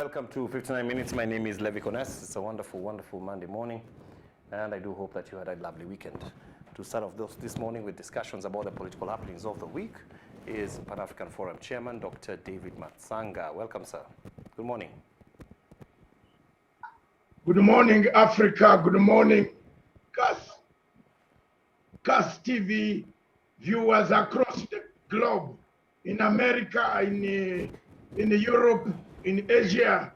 welcome to 59 Minutes. My name is Levi Kones. It's a wonderful, wonderful Monday morning, and I do hope that you had a lovely weekend. To start off this morning with discussions about the political happenings of the week is Pan-African Forum Chairman, Dr. David MATSANGA. Welcome, sir. Good morning. Good morning, Africa. Good morning, CAS TV viewers across the globe, in America, in Europe, in Asia,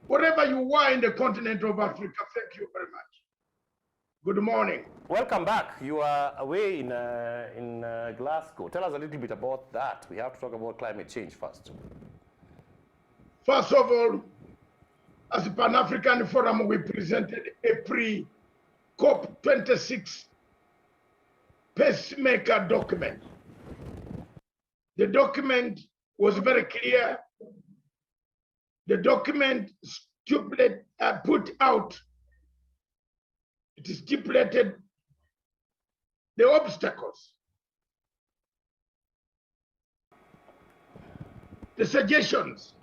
wherever you are in the continent of Africa. Thank you very much. Good morning. Welcome back. You are away in Glasgow. Tell us a little bit about that. We have to talk about climate change first. First of all, as a Pan-African Forum, we presented a pre-COP26 pacemaker document. The document was very clear. The document stipulated the obstacles, the suggestions.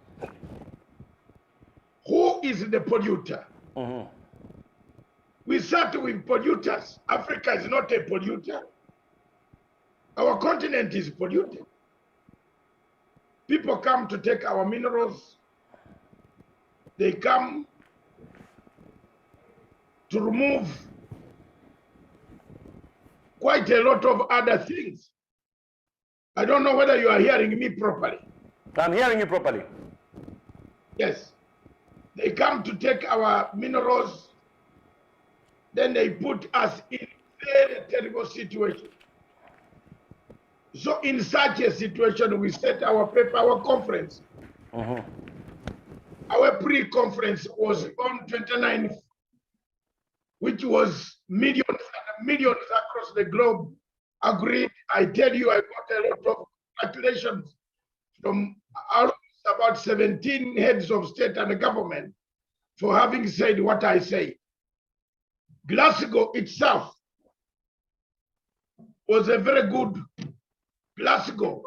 Who is the polluter? Mm-hmm. We start with polluters. Africa is not a polluter. Our continent is polluted. People come to take our minerals. They come to remove quite a lot of other things. I don't know whether you are hearing me properly. I'm hearing you properly. Yes. They come to take our minerals, then they put us in very terrible situation. So in such a situation, we set our conference. Mm-hmm. Our pre-conference was on 29th, which was millions and millions across the globe agreed. I tell you, I got a lot of congratulations from about 17 heads of state and government for having said what I say. Glasgow itself was a very good Glasgow.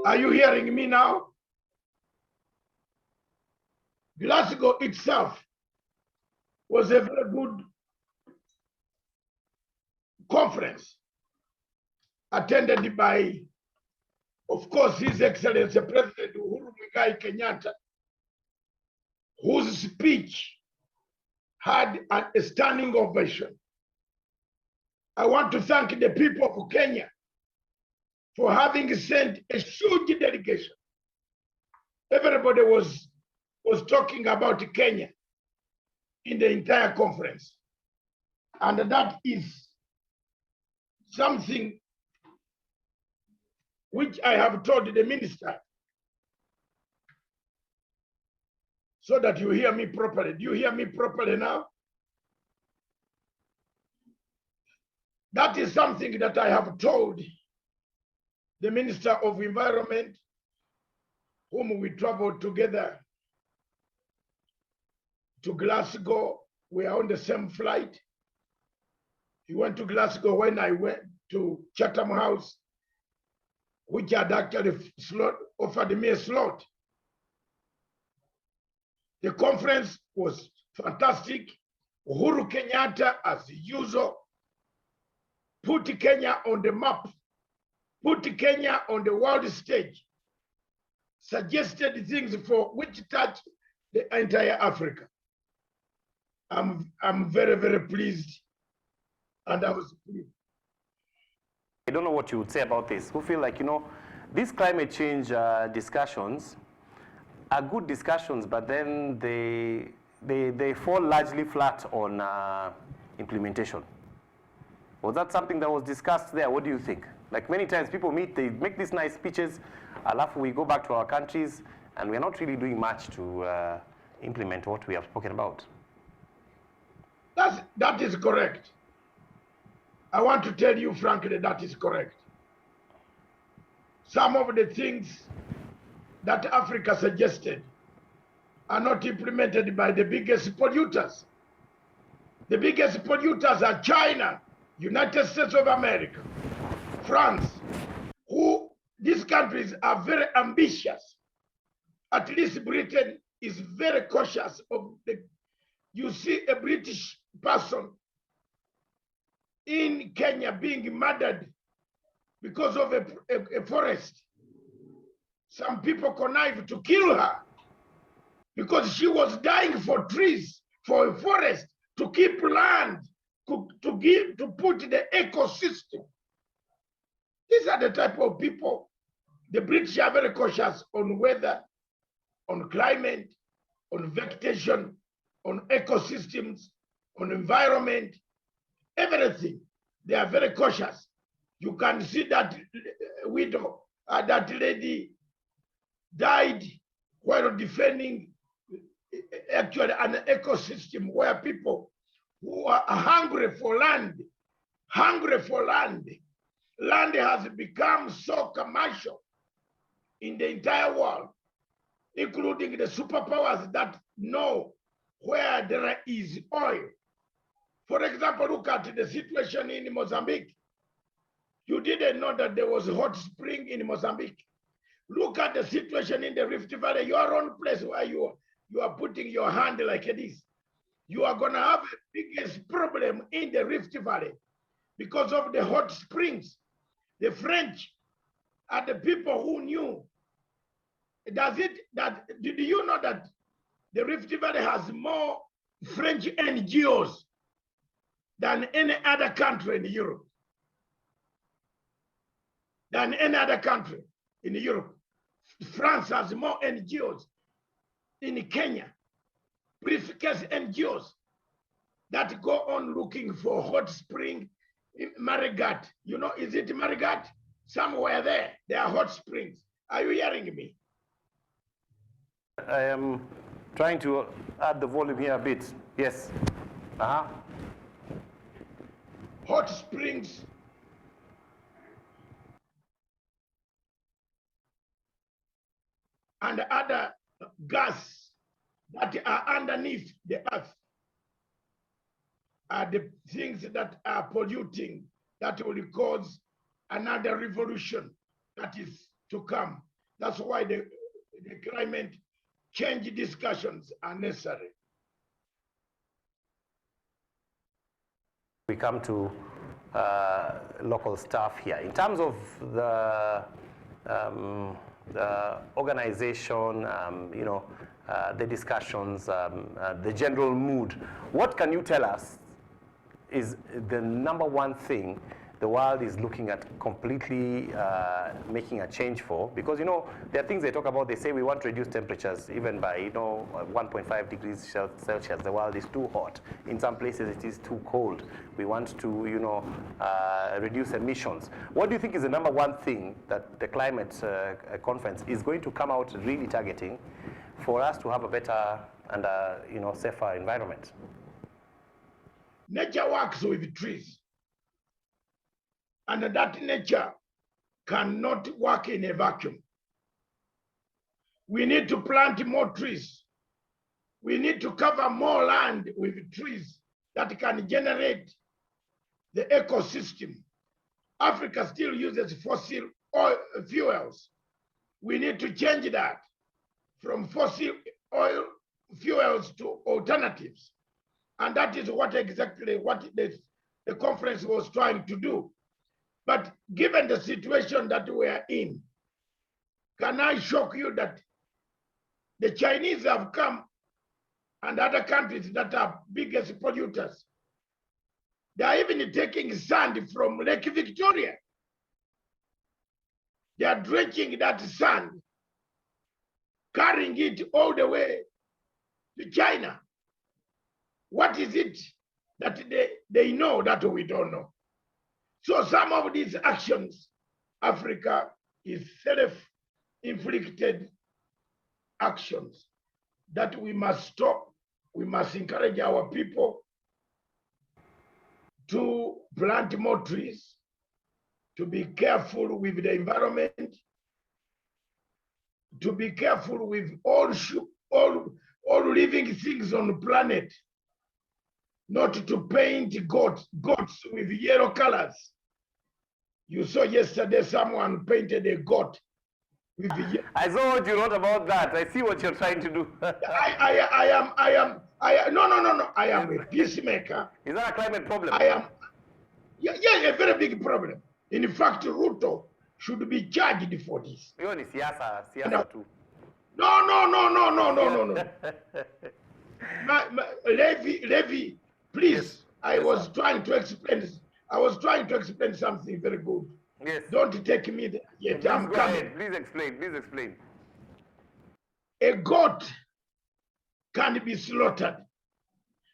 Are you hearing me now? Glasgow itself was a very good conference attended by, of course, His Excellency President Uhuru Muigai Kenyatta, whose speech had a standing ovation. I want to thank the people of Kenya for having sent a huge delegation. Everybody was talking about Kenya in the entire conference. And that is something which I have told the minister so that you hear me properly. Do you hear me properly now? That is something that I have told the Minister of Environment, whom we traveled together to Glasgow. We are on the same flight. He went to Glasgow when I went to Chatham House, which had actually offered me a slot. The conference was fantastic. Uhuru Kenyatta, as usual, put Kenya on the map, put Kenya on the world stage, suggested things for which touch the entire Africa. I'm very, very pleased, and I was pleased. I don't know what you would say about this. We feel like, these climate change discussions are good discussions, but then they fall largely flat on implementation. Was that something that was discussed there? What do you think? Like many times people meet, they make these nice speeches, alafu we go back to our countries, and we're not really doing much to implement what we have spoken about. That is correct. I want to tell you frankly, that is correct. Some of the things that Africa suggested are not implemented by the biggest polluters. The biggest polluters are China, United States of America, France, these countries are very ambitious at least Britain is very cautious of the. You see a British person in Kenya being murdered because of a forest. Some people connived to kill her because she was dying for trees, for a forest, to keep land, to put the ecosystem. These are the type of people. The British are very cautious on weather, on climate, on vegetation, on ecosystems, on environment, everything. They are very cautious. You can see that widow, that lady died while defending actually an ecosystem where people who are hungry for land, land has become so commercial in the entire world, including the superpowers that know where there is oil. For example, look at the situation in Mozambique. You didn't know that there was a hot spring in Mozambique. Look at the situation in the Rift Valley, your own place where you are putting your hand like this. You are going to have the biggest problem in the Rift Valley because of the hot springs. The French are the people who knew. Did you know that the Rift Valley has more French NGOs than any other country in Europe? Than any other country in Europe. France has more NGOs. In Kenya, briefcase NGOs that go on looking for hot spring in Marigat. You know, is it Marigat? Somewhere there are hot springs. Are you hearing me? I am trying to add the volume here a bit. Yes. Hot springs and other gas that are underneath the earth are the things that are polluting, that will cause another revolution that is to come. That's why the climate change discussions are necessary. We come to local staff here. In terms of the organization, the discussions, the general mood, what can you tell us is the number one thing the world is looking at completely making a change for? Because, there are things they talk about. They say we want to reduce temperatures even by, 1.5 degrees Celsius. The world is too hot. In some places, it is too cold. We want to, reduce emissions. What do you think is the number one thing that the climate conference is going to come out really targeting for us to have a better and, safer environment? Nature works with trees. And that nature cannot work in a vacuum. We need to plant more trees. We need to cover more land with trees that can generate the ecosystem. Africa still uses fossil oil fuels. We need to change that from fossil oil fuels to alternatives. And that is exactly what the conference was trying to do. But given the situation that we are in, can I shock you that the Chinese have come and other countries that are biggest polluters? They are even taking sand from Lake Victoria. They are dredging that sand, carrying it all the way to China. What is it that they know that we don't know? So some of these actions, Africa is self-inflicted actions that we must stop. We must encourage our people to plant more trees, to be careful with the environment, to be careful with all living things on the planet, not to paint goats with yellow colors. You saw yesterday someone painted a goat with the I saw what you wrote about that. I see what you're trying to do. no, I am a peacemaker. Is that a climate problem? I am, yeah, a very big problem. In fact, Ruto should be charged for this. Hiyo ni siasa tu. No. Levy, please. Yes. I was trying to explain something very good. Yes. Don't take me there yet. Please I'm go coming. ahead. Please explain. A goat can be slaughtered,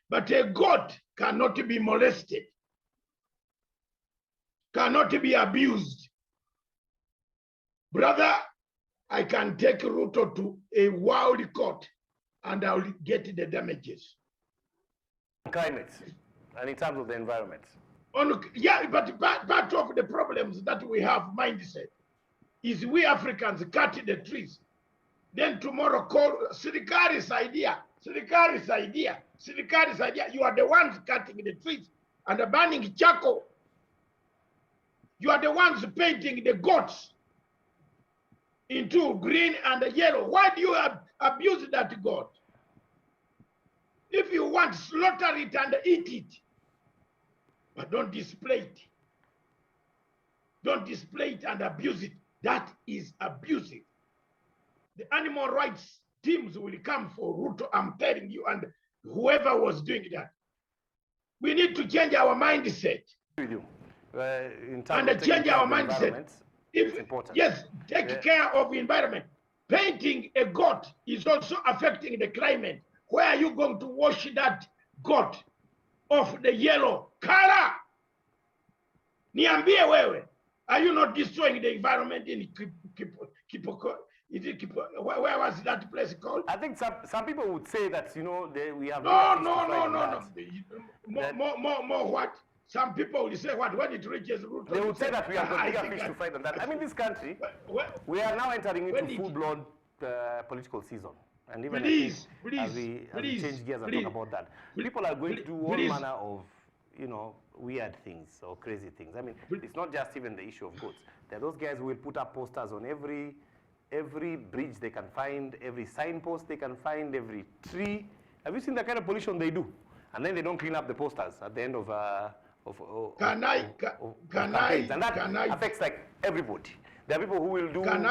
but a goat cannot be molested, cannot be abused. Brother, I can take Ruto to a world court and I will get the damages. Climate and in terms of the environment. Yeah, but part of the problems that we have mindset is we Africans cut the trees. Then tomorrow call Sirikari's idea. You are the ones cutting the trees and burning charcoal. You are the ones painting the goats into green and yellow. Why do you abuse that goat? If you want, slaughter it and eat it. But don't display it. Don't display it and abuse it. That is abusive. The animal rights teams will come for Ruto, I'm telling you, and whoever was doing that. We need to change our mindset. With you. In terms And of change our the mindset. environment, it's important. Yes, take care of the environment. Painting a goat is also affecting the climate. Where are you going to wash that goat of the yellow color? Niambie wewe, are you not destroying the environment in where was that place called? I think some people would say that, you know, we have No. More what? Some people will say what? When it reaches Ruto, they would say that we have got bigger fish I to fry than that. I mean, this country, Well, we are now entering into when full-blown political season. And even Please, as we change gears and talk about that, people are going to do all manner of, you know, weird things or crazy things. I mean, it's not just even the issue of goats. There are those guys who will put up posters on every bridge they can find, every signpost they can find, every tree. Have you seen the kind of pollution they do? And then they don't clean up the posters at the end of campaigns. And that affects like everybody. There are people who will do. Can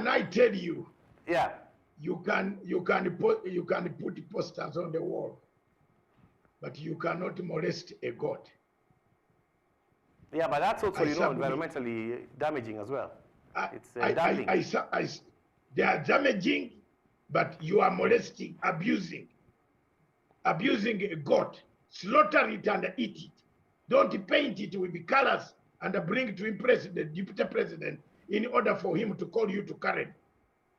I tell you? Yeah. You can put posters on the wall, but you cannot molest a goat. Yeah, but that's also environmentally damaging as well. It's damaging. They are damaging, but you are molesting, abusing a goat. Slaughter it and eat it. Don't paint it with the colors and bring it to impress the deputy president in order for him to call you to Karen.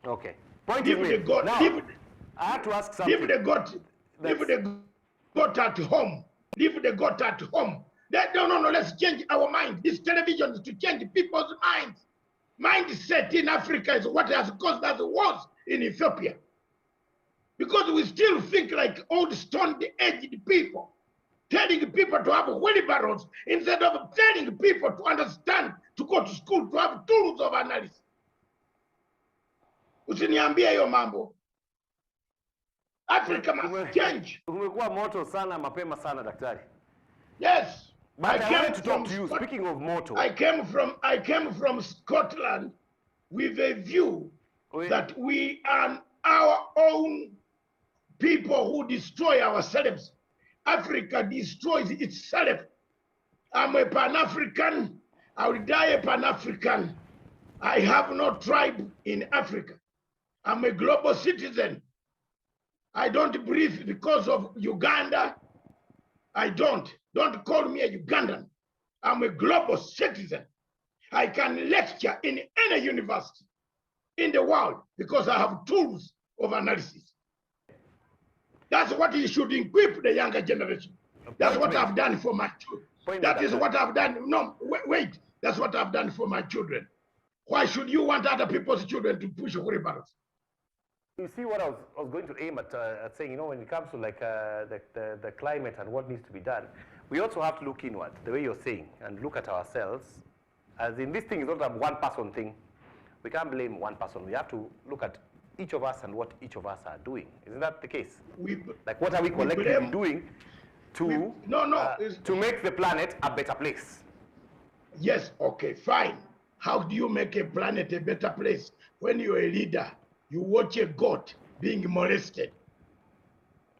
Okay. Point is made. Now, I have to ask something. Leave the goat at home. Leave the goat at home. No, let's change our mind. This television is to change people's minds. Mindset in Africa is what has caused us wars in Ethiopia. Because we still think like old stone-aged people, telling people to have wheelbarrows instead of telling people to understand, to go to school, to have tools of analysis. Usiniambie hiyo mambo. Africa must change. Umekuwa moto sana mapema sana daktari. Yes. But I wanted to talk to you. Speaking of moto, I came from Scotland with a view that we are our own people who destroy ourselves. Africa destroys itself. I'm a Pan-African. I will die a Pan-African. I have no tribe in Africa. I'm a global citizen. I don't breathe because of Uganda. I don't. Don't call me a Ugandan. I'm a global citizen. I can lecture in any university in the world because I have tools of analysis. That's what you should equip the younger generation. That's what I've done for my children. That is what I've done. No, wait. That's what I've done for my children. Why should you want other people's children to push wheelbarrows? You see what I was going to aim at saying, you know, when it comes to like the climate and what needs to be done, we also have to look inward, the way you're saying, and look at ourselves. As in, this thing is not a one-person thing. we can't blame one person. We have to look at each of us and what each of us are doing. Isn't that the case? Like, what are we collectively doing to to make the planet a better place? Yes, okay, fine. How do you make a planet a better place? When you're a leader, you watch a goat being molested.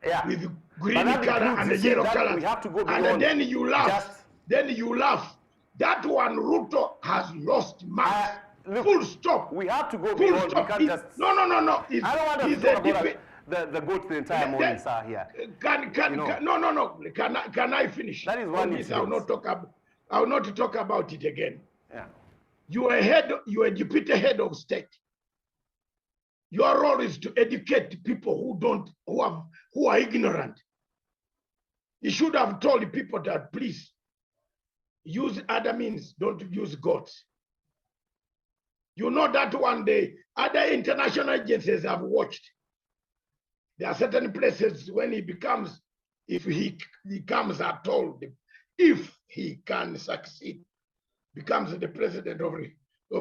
Yeah. With green color and the yellow color. We have to go beyond. And then you laugh. Then you laugh. That one, Ruto has lost marks. Look, full stop. We have to go beyond. We can't just. No. I don't want to talk about the goat the entire morning, sir. Here. Can I finish? That is one. I will not talk about it again. Yeah. You are a deputy head of state. Your role is to educate people who are ignorant. You should have told people that, please use other means, don't use goats. You know that one day other international agencies have watched. There are certain places when he becomes, if he comes at all, if he can succeed, becomes the president of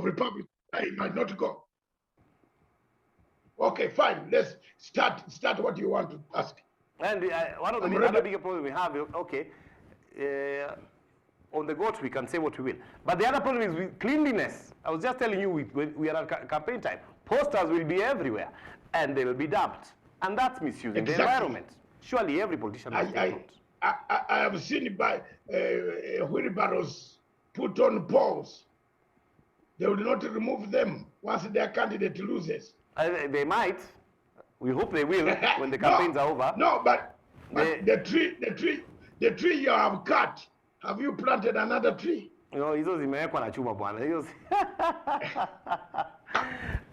Republic, he might not go. Okay, fine. Let's start what you want to ask. And one of the other bigger problems we have, okay, on the goats we can say what we will. But the other problem is with cleanliness. I was just telling you, we are at campaign time. Posters will be everywhere, and they will be dumped. And that's misusing the environment. Surely every politician must take note. I have seen by wheelbarrows put on poles. They will not remove them once their candidate loses. They might. We hope they will when the campaigns are over. No, but the tree you have cut, have you planted another tree? No, hizo zimewekwa na chuma bwana.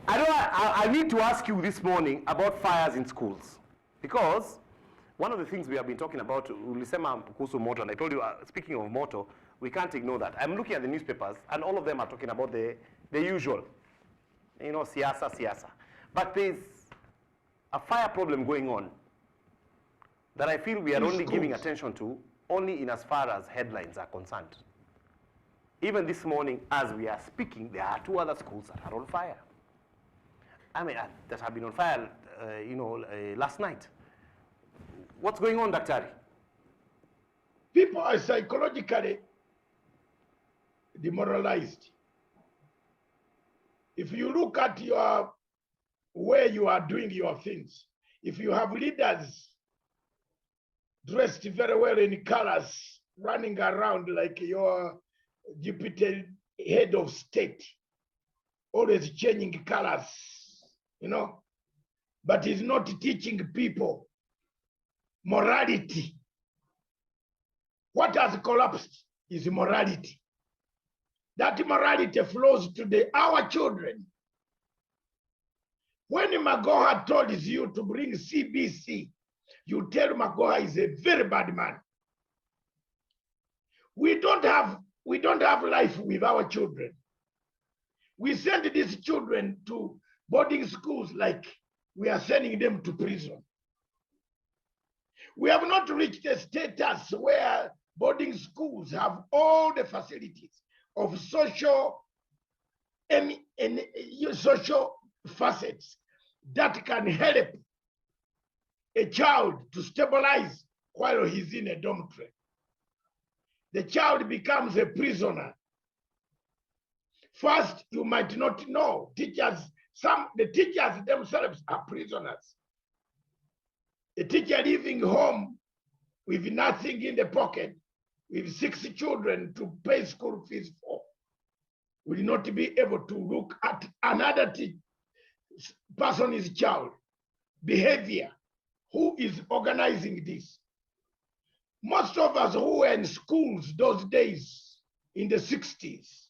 I need to ask you this morning about fires in schools, because one of the things we have been talking about, ulisema kuhusu moto, and I told you, speaking of moto, we can't ignore that. I'm looking at the newspapers, and all of them are talking about the usual, siasa. But there's a fire problem going on that I feel we are only giving attention to only in as far as headlines are concerned. Even this morning, as we are speaking, there are 2 other schools that are on fire. I mean, that have been on fire, last night. What's going on, Daktari? People are psychologically demoralized. If you look at where you are doing your things, if you have leaders dressed very well in colors, running around like your deputy head of state, always changing colors, but he's not teaching people morality. What has collapsed is morality. That morality flows to our children. When Magoha told you to bring CBC, you tell Magoha is a very bad man. We don't have life with our children. We send these children to boarding schools like we are sending them to prison. We have not reached a status where boarding schools have all the facilities of social facets that can help a child to stabilize while he's in a dormitory. The child becomes a prisoner. First, you might not know. The teachers themselves are prisoners. A teacher leaving home with nothing in the pocket, with 6 children to pay school fees for, will not be able to look at another person's child behavior. Who is organizing this? Most of us who were in schools those days in the 60s,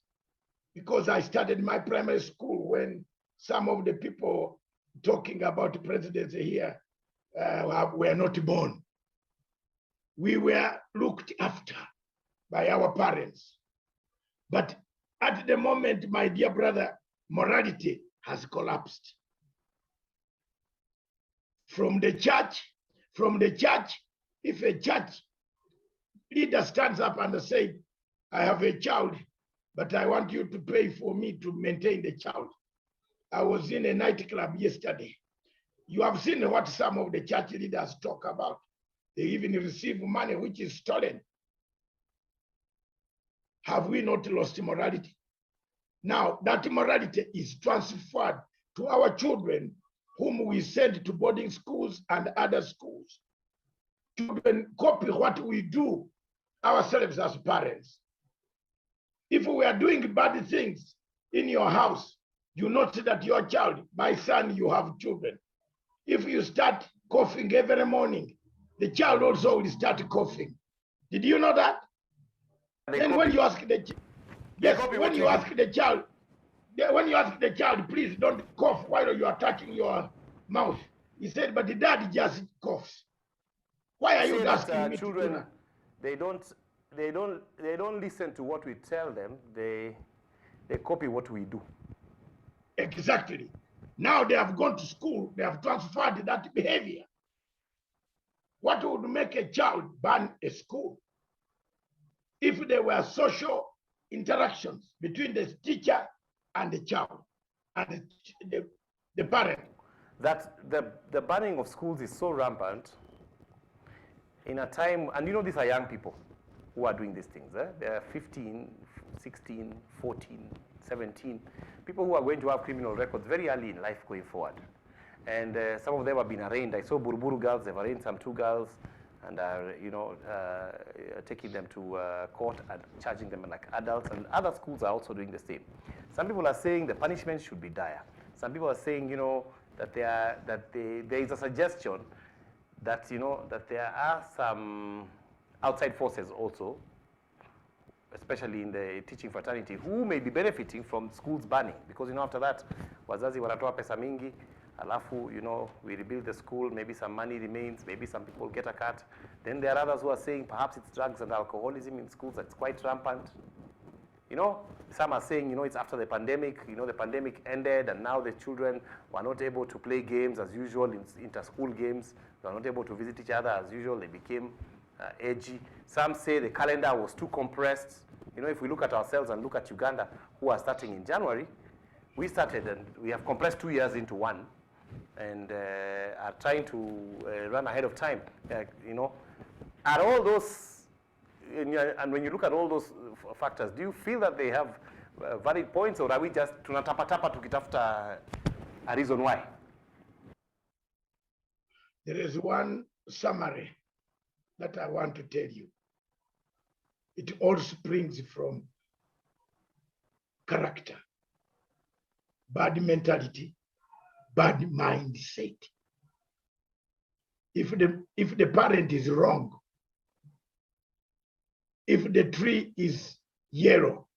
because I started my primary school when some of the people talking about the presidency here were not born. We were looked after by our parents. But at the moment, my dear brother, morality has collapsed. From the church, if a church leader stands up and says, I have a child, but I want you to pay for me to maintain the child. I was in a nightclub yesterday. You have seen what some of the church leaders talk about. They even receive money which is stolen. Have we not lost morality? Now, that morality is transferred to our children, whom we send to boarding schools and other schools. Children copy what we do ourselves as parents. If we are doing bad things in your house, you notice that your child, my son, you have children. If you start coughing every morning, the child also will start coughing. Did you know that? Then when you ask the when you ask the child, please don't cough while you are touching your mouth. He said, but the dad just coughs. Why are you asking me children, to do that? They don't listen to what we tell them. They copy what we do. Exactly. Now they have gone to school. They have transferred that behavior. What would make a child ban a school? If there were social interactions between the teacher and the child and the parent. That the banning of schools is so rampant in a time, and you know these are young people who are doing these things. They are 15, 16, 14, 17, people who are going to have criminal records very early in life going forward. And some of them have been arraigned. I saw Buruburu girls, they've arraigned some 2 girls and are, taking them to court and charging them like adults, and other schools are also doing the same. Some people are saying the punishment should be dire. Some people are saying, that there is a suggestion that, that there are some outside forces also, especially in the teaching fraternity, who may be benefiting from schools banning, because after that wazazi wanatoa pesa mingi, alafu we rebuild the school, maybe some money remains, maybe some people get a cut. Then there are others who are saying perhaps it's drugs and alcoholism in schools that's quite rampant. Some are saying, it's after the pandemic, the pandemic ended and now the children were not able to play games as usual, inter-school games. They were not able to visit each other as usual. They became edgy. Some say the calendar was too compressed. If we look at ourselves and look at Uganda, who are starting in January, we started and we have compressed 2 years into one and are trying to run ahead of time. Are all those, and when you look at all those factors, do you feel that they have valid points, or are we just tunatapatapa tukitafuta a reason why? There is one summary that I want to tell you. It all springs from character, bad mentality, bad mindset. If the parent is wrong, if the tree is yellow,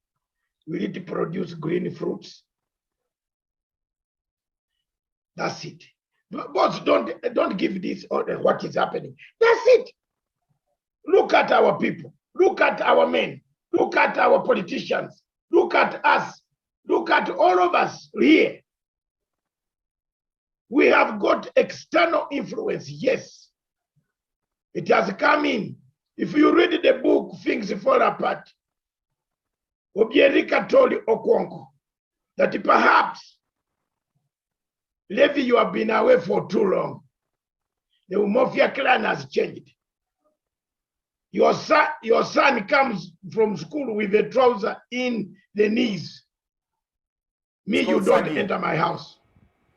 will it produce green fruits? That's it. Boss, don't give this or what is happening. That's it. Look at our people. Look at our men. Look at our politicians. Look at us. Look at all of us here. We have got external influence, yes. It has come in. If you read the book, Things Fall Apart, Obieri told Okwonko that perhaps, Levi, you have been away for too long. The Umofia clan has changed. Your son comes from school with a trouser in the knees. Me, you don't enter my house.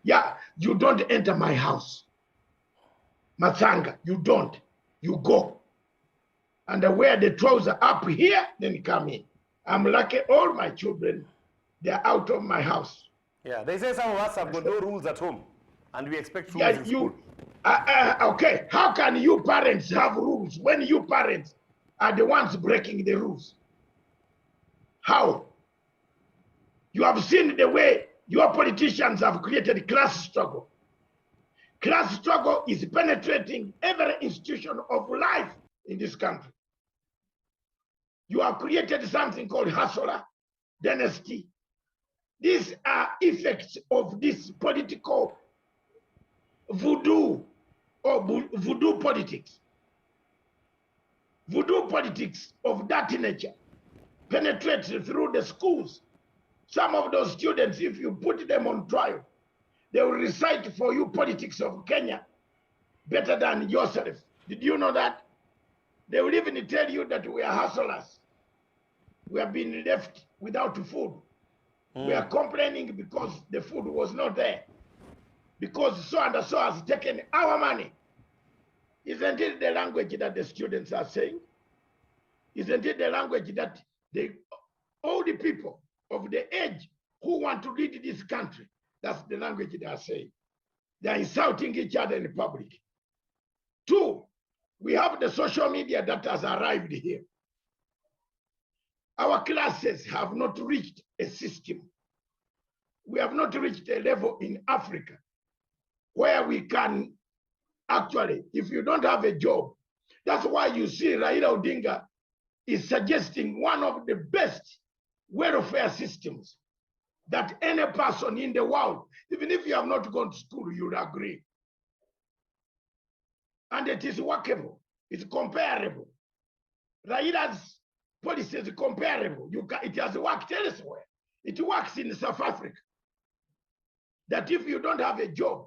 Yeah, you don't enter my house. MATSANGA, you don't. You go. And I wear the trouser up here, then come in. I'm lucky all my children, they're out of my house. Yeah, they say some of us have got no rules at home, and we expect rules in school. Okay, how can you parents have rules when you parents are the ones breaking the rules? How? You have seen the way your politicians have created class struggle. Class struggle is penetrating every institution of life in this country. You have created something called hustler dynasty. These are effects of this political voodoo or voodoo politics. Voodoo politics of that nature penetrates through the schools. Some of those students, if you put them on trial, they will recite for you politics of Kenya better than yourself. Did you know that? They will even tell you that we are hustlers. We have been left without food. We are complaining because the food was not there. Because so and so has taken our money. Isn't it the language that the students are saying? Isn't it the language that all the people of the age who want to lead this country, that's the language they are saying. They are insulting each other in public. Two, we have the social media that has arrived here. Our classes have not reached a system. We have not reached a level in Africa where we can actually, if you don't have a job, that's why you see Raila Odinga is suggesting one of the best welfare systems that any person in the world, even if you have not gone to school, you'll agree. And it is workable, it's comparable. Raila's policy is comparable. It has worked elsewhere. It works in South Africa. That if you don't have a job,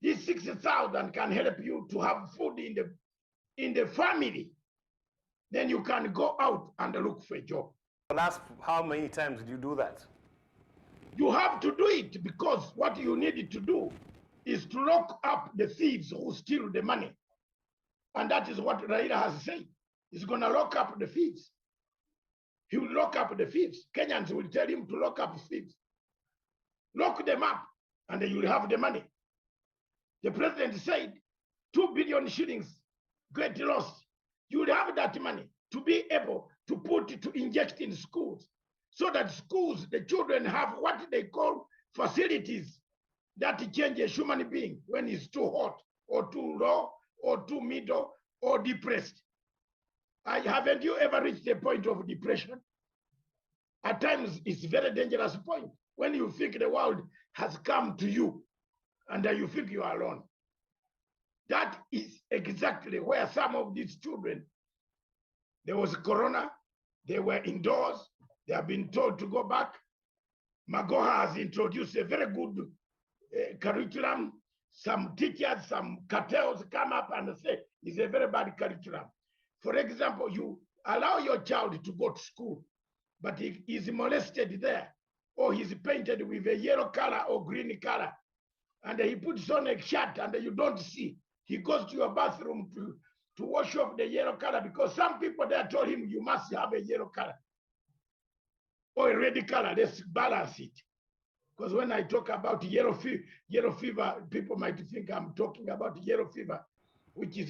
this 60,000 can help you to have food in the family. Then you can go out and look for a job. Last, how many times did you do that? You have to do it because what you need to do is to lock up the thieves who steal the money. And that is what Raila has said. He's going to lock up the thieves. He will lock up the thieves. Kenyans will tell him to lock up thieves. Lock them up, and then you will have the money. The president said 2 billion shillings get lost. You will have that money to be able to inject in schools, so that schools, the children have what they call facilities that change a human being when he's too hot or too low or too middle or depressed. Haven't you ever reached a point of depression? At times, it's a very dangerous point when you think the world has come to you and you think you are alone. That is exactly where some of these children, there was corona, they were indoors, they have been told to go back. Magoha has introduced a very good curriculum. Some teachers, some cartels come up and say, it's a very bad curriculum. For example, you allow your child to go to school, but he is molested there, or he's painted with a yellow color or green color, and he puts on a shirt and you don't see. He goes to your bathroom to wash off the yellow color because some people there told him you must have a yellow color or a red color. Let's balance it. Because when I talk about yellow fever, people might think I'm talking about yellow fever, which is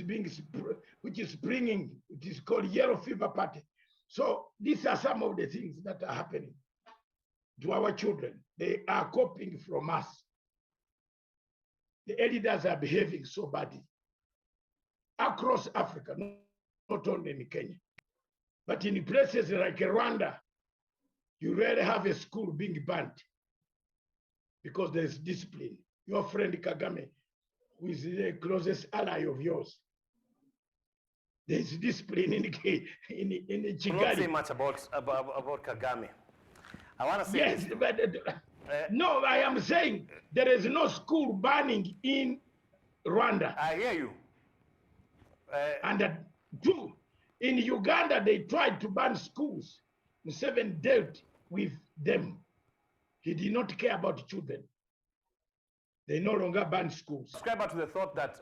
springing. It is called yellow fever party. So these are some of the things that are happening to our children. They are copying from us. The elders are behaving so badly across Africa, not only in Kenya, but in places like Rwanda, you rarely have a school being banned because there's discipline. Your friend Kagame, who is the closest ally of yours, there's discipline in Kigali. You don't say much about Kagame. I want to say yes, this. but no, I am saying there is no school banning in Rwanda. I hear you. And two, in Uganda, they tried to ban schools. Museveni dealt with them. He did not care about children. They no longer ban schools. Subscribe to the thought that,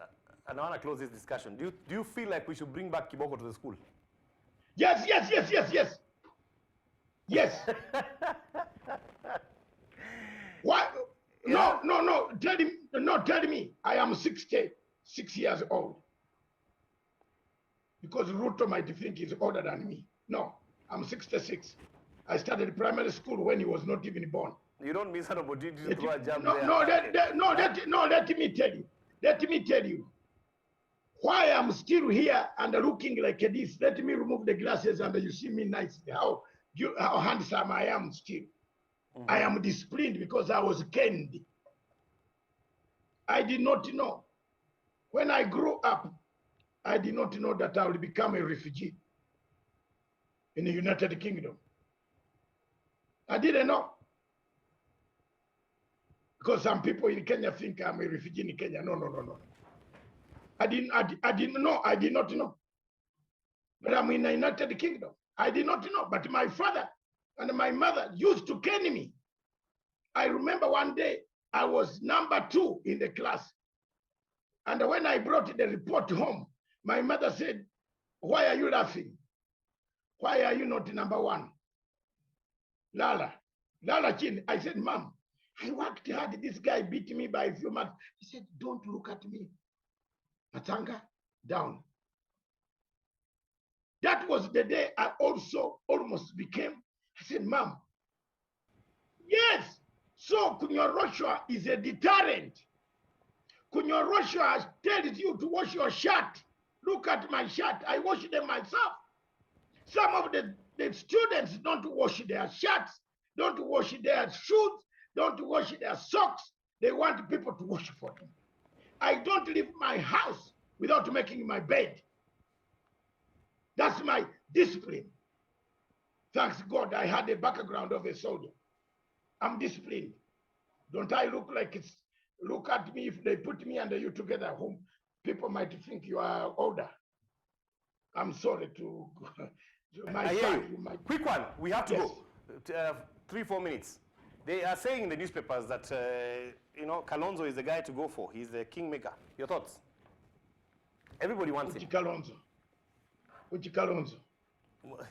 and I want to close this discussion. Do you feel like we should bring back Kiboko to the school? Yes. Yes. Why? Yeah. No. Tell me. I am 66 years old. Because Ruto might think he's older than me. No, I'm 66. I started primary school when he was not even born. You don't miss an opportunity to throw a jab there. Let me tell you. Let me tell you. Why I'm still here and looking like this. Let me remove the glasses and you see me nicely. How handsome I am still. Mm-hmm. I am disciplined because I was caned. I did not know. When I grew up, I did not know that I would become a refugee in the United Kingdom. I didn't know. Because some people in Kenya think I'm a refugee in Kenya. No. I did not know. But I'm in the United Kingdom. I did not know. But my father and my mother used to cane me. I remember one day I was number 2 in the class. And when I brought the report home, my mother said, "Why are you laughing? Why are you not number 1? Lala Chin." I said, "Mom, I worked hard. This guy beat me by a few months." He said, "Don't look at me. Matsanga, down." That was the day I also almost became. I said, "Mom, yes, so Kunyorosha is a deterrent. Kunyorosha tells you to wash your shirt. Look at my shirt. I wash them myself." Some of the students don't wash their shirts, don't wash their shoes, don't wash their socks. They want people to wash for them. I don't leave my house without making my bed. That's my discipline. Thanks God I had a background of a soldier. I'm disciplined. Don't I look like it's, look at me, if they put me and you together home, people might think you are older. I'm sorry to my son. You might... Quick one, we have to go. 3-4 minutes. They are saying in the newspapers that, Kalonzo is the guy to go for. He's the kingmaker. Your thoughts? Everybody wants him. Which Kalonzo?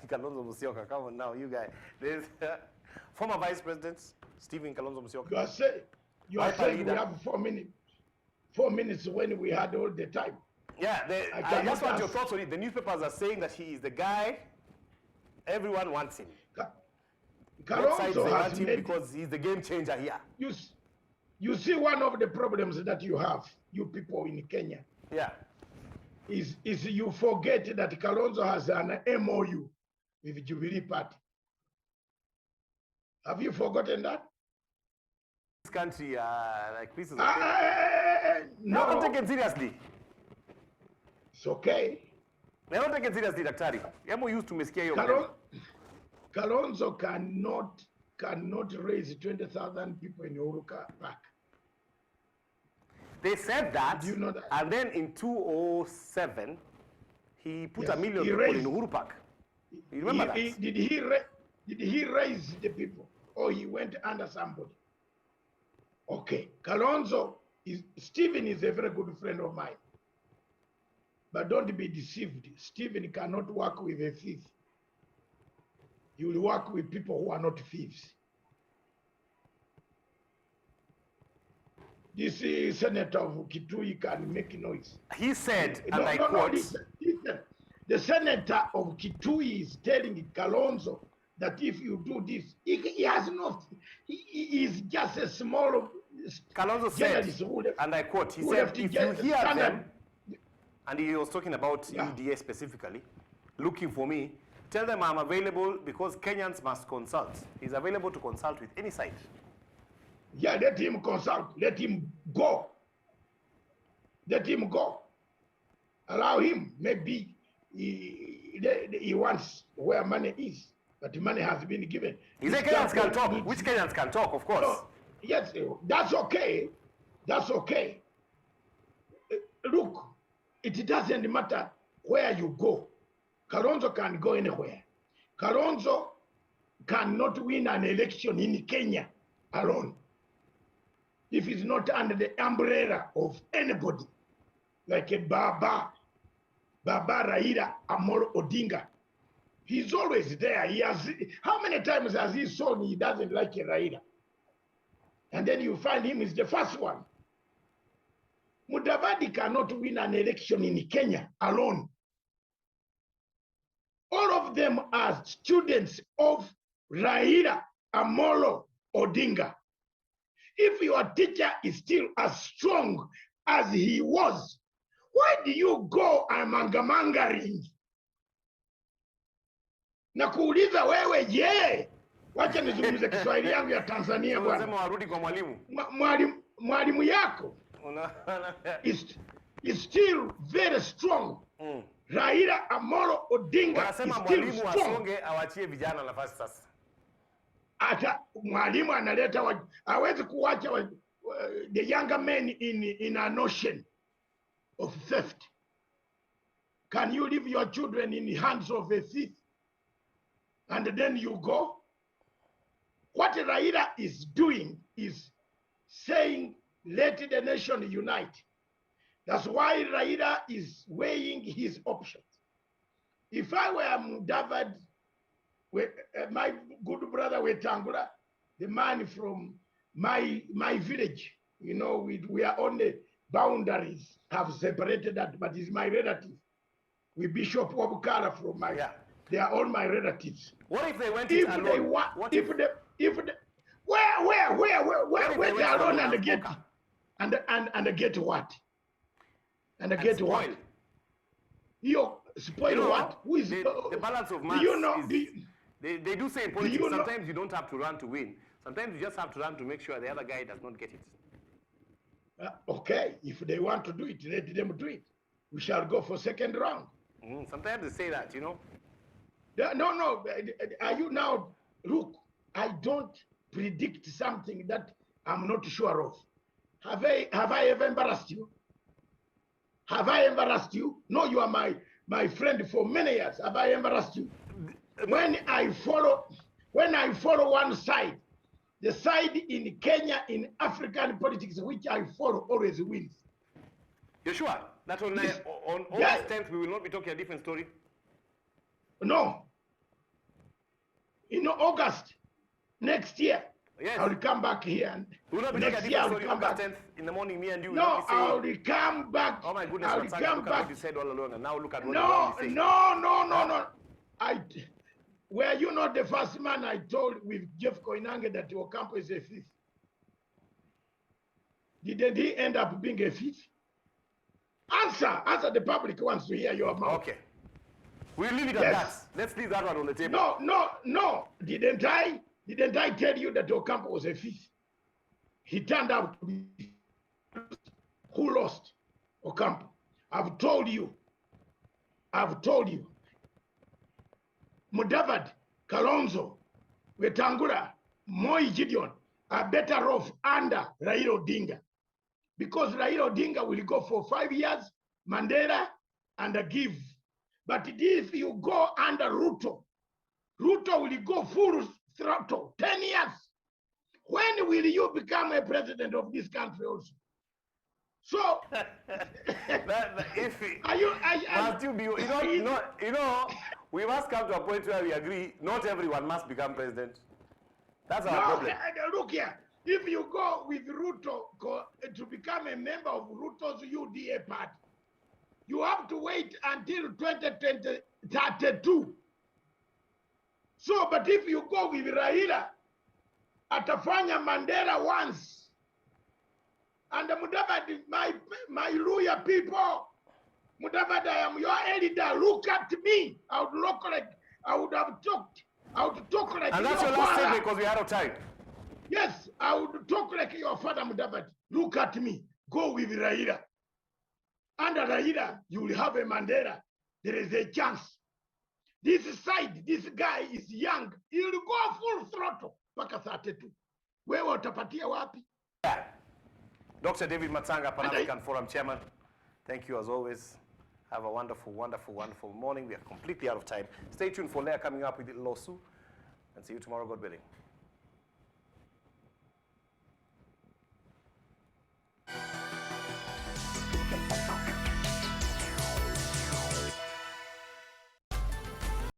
Kalonzo Musyoka, come on now, you guys. There's former Vice President, Stephen Kalonzo Musyoka. You are saying we have 4 minutes. 4 minutes when we had all the time. Yeah, I just want your thoughts on it. The newspapers are saying that he is the guy. Everyone wants him. Kalonzo has him because he's the game changer here. You see, one of the problems that you have, you people in Kenya, is you forget that Kalonzo has an MOU with Jubilee Party. Have you forgotten that? This country, like pieces of no, not taken seriously. It's okay. They're not taken seriously, Daktari. MOUs to mesikia Kalonzo cannot raise 20,000 people in Uruka Park. They said that, do you know that? And then in 2007, he put 1 million people in Uhuru Park. You remember that? Did he raise the people, or he went under somebody? Okay, Kalonzo, Stephen is a very good friend of mine. But don't be deceived. Stephen cannot work with a thief. He will work with people who are not thieves. This senator of Kitui can make noise. He said, and I quote, listen. The senator of Kitui is telling Kalonzo that if you do this, he has not, he is just a small... Kalonzo said, and I quote, he said, if you hear them, and he was talking about UDA specifically, looking for me, tell them I'm available because Kenyans must consult. He's available to consult with any side. Yeah, let him consult. Let him go. Let him go. Allow him. Maybe he wants where money is, but money has been given. He said Kenyans can talk. Which Kenyans can talk, of course. No, yes, that's okay. That's okay. Look, it doesn't matter where you go. Kalonzo can go anywhere. Kalonzo cannot win an election in Kenya alone if it's not under the umbrella of anybody, like a Baba Raila Amolo Odinga. He's always there. He has, how many times has he shown he doesn't like Raila? And then you find him is the first one. Mudavadi cannot win an election in Kenya alone. All of them are students of Raila Amolo Odinga. If your teacher is still as strong as he was, why do you go amangamangering? Na kuuliza wewe je, wacha nizungumze Kiswahili yangu ya Tanzania bwana. Unasema warudi kwa mwalimu. Mwalimu yako is still very strong. Raila Amolo Odinga is still strong. Mwalimu asonge awachie vijana nafasi sasa. Hata mwalimu analeta hawezi kuacha the younger men in an ocean of theft. Can you leave your children in the hands of a thief and then you go? What Raila is doing is saying, let the nation unite. That's why Raila is weighing his options. If I were Mudavad, my good brother Wetangula, the man from my village, you know, we are on the boundaries, have separated that, but he's my relative. We Bishop Wabukara from my, they are all my relatives. What if they went if alone? They want, where they are alone and get and get what? And get what? You spoil what? Who is the balance of maths? You know, they do say in politics, sometimes you don't have to run to win. Sometimes you just have to run to make sure the other guy does not get it. Okay, if they want to do it, let them do it. We shall go for second round. Sometimes they say that, you know. No. Are you now? Look, I don't predict something that I'm not sure of. Have I ever embarrassed you? Have I embarrassed you? No, you are my friend for many years. Have I embarrassed you? When I follow one side, the side in Kenya, in African politics, which I follow, always wins. You're sure? That on August 10th, we will not be talking a different story? No. In August, next year, I will come back here. And we will not be talking a different story August 10th in the morning, me and you. No, I will come back. Oh my goodness, look at what you said all along, and now look at what you say. No. Were you not the first man I told with Jeff Koinange that Ocampo is a thief? Didn't he end up being a thief? Answer, the public wants to hear your mouth. Okay. We'll leave it at that. Let's leave that one on the table. No. Didn't I tell you that Ocampo was a thief? He turned out to be. Who lost? Ocampo. I've told you. Mudavad, Kalonzo, Wetangula, Moi Gideon are better off under Raila Odinga. Because Raila Odinga will go for 5 years, Mandela, and give. But if you go under Ruto will go full throttle, 10 years. When will you become a president of this country also? So, we must come to a point where we agree not everyone must become president. That's our problem. Look here. If you go with Ruto to become a member of Ruto's UDA party, you have to wait until 2032. So, but if you go with Raila, atafanya Mandela once, and Mudavadi, my loyal people, Mudavadi, I am your elder. Look at me. I would talk like and that's your last statement because we are out of time. Yes, I would talk like your father, Mudavadi. Look at me. Go with Raila. Under Raila, you will have a Mandela. There is a chance. This side, this guy is young. He will go full throttle. Paka 32. Wewe utapatia wapi? Dr. David Matsanga, Pan-African Forum Chairman. Thank you as always. Have a wonderful, wonderful, wonderful morning. We are completely out of time. Stay tuned for Leah coming up with Losu. And see you tomorrow, God willing.